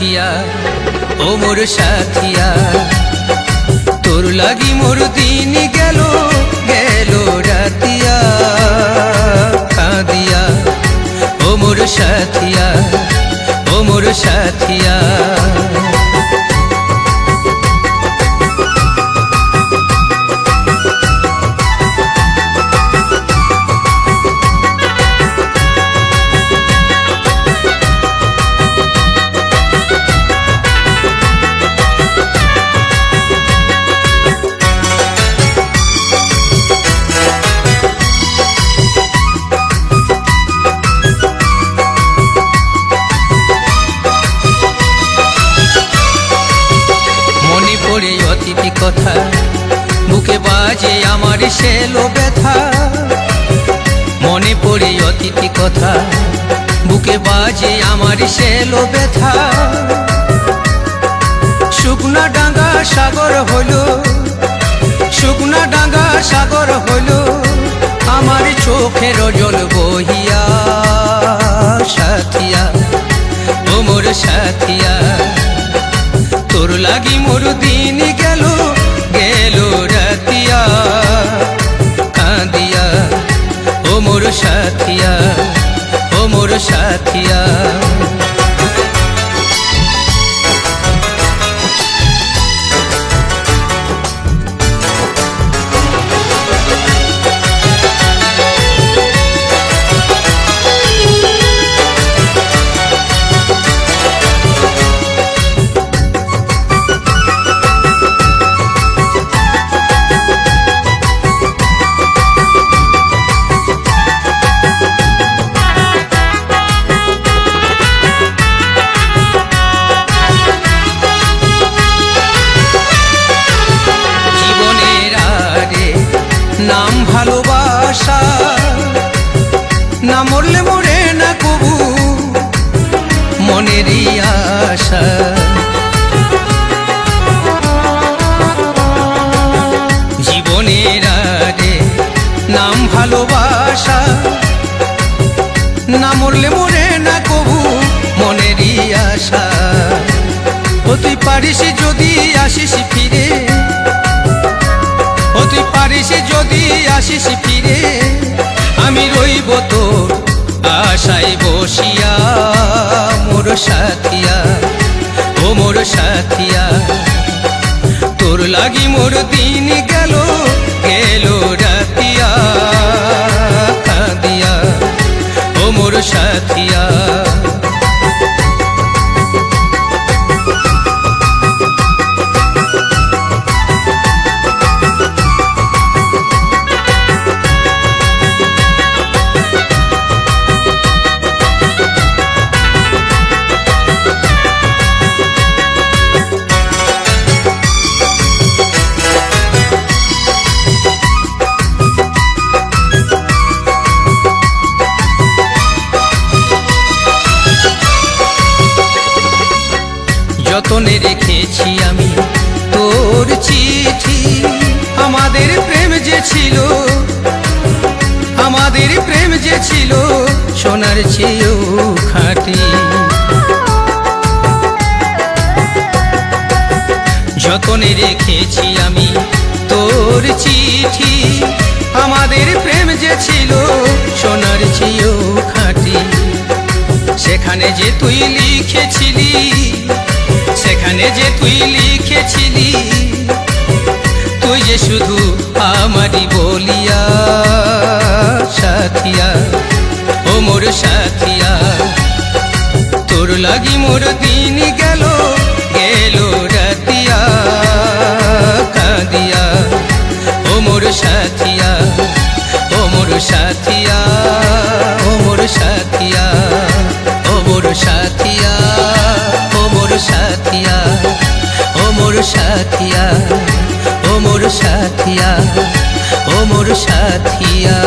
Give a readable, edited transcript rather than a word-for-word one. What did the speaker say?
সাথিয়া ও মোর সাথিয়া তোর লাগি মোর দিন গেল গেল রাতিয়া কাঁদিয়া ও মোর সাথিয়া ও মোর সাথিয়া অতীতি কথা বুকে বাজে আমার শেলো ব্যথা মনে পড়ে অতীতি কথা বুকে বাজে আমার শেলো ব্যথা শুকনা ডাঙ্গা সাগর হলো শুকনা ডাঙ্গা সাগর হলো আমার চোখের জল বহিয়া সাথিয়া ও মোর সাথিয়া তোর লাগি মোর দিন গেল গেল রাতিয়া কাঁদিয়া ও মোর সাথিয়া ও মোর সাথিয়া নাম ভালোবাসা না মরলে মরে না কবু মনেরই আশা জীবনের আরে নাম ভালোবাসা না মরলে মরে না কবু মনেরই আশা ও তুই পারিস যদি আসিস ফিরে ও তুই পারিস যদি আসিস ফিরে আমি রইব তোর আশায় বসিয়া মোর সাথিয়া ও মোর সাথিয়া তোর লাগি মোর দিন গেল গেল রাতিয়া কাঁদিয়া ও মোর সাথিয়া যতনে রেখেছি আমি তোর চিঠি আমাদের প্রেম যে ছিল আমাদের প্রেম যে ছিল সোনার চেয়েও খাঁটি যতনে রেখেছি আমি তোর চিঠি আমাদের প্রেম যে ছিল সোনার চেয়েও খাঁটি সেখানে যে তুই লিখেছিলি সেখানে যে তুই লিখেছিলি তুই যে শুধু আমারই বলিয়া সাথিয়া ও মোর সাথিয়া তোর লাগি মোর দিন গেল গেল রাতিয়া কাঁদিয়া ও মোর সাথিয়া ও মোর সাথিয়া ও মোর সাথিয়া ও মোর সাথিয়া ও মোর সাথিয়া ও মোর সাথিয়া ও মোর সাথিয়া ও মোর সাথিয়া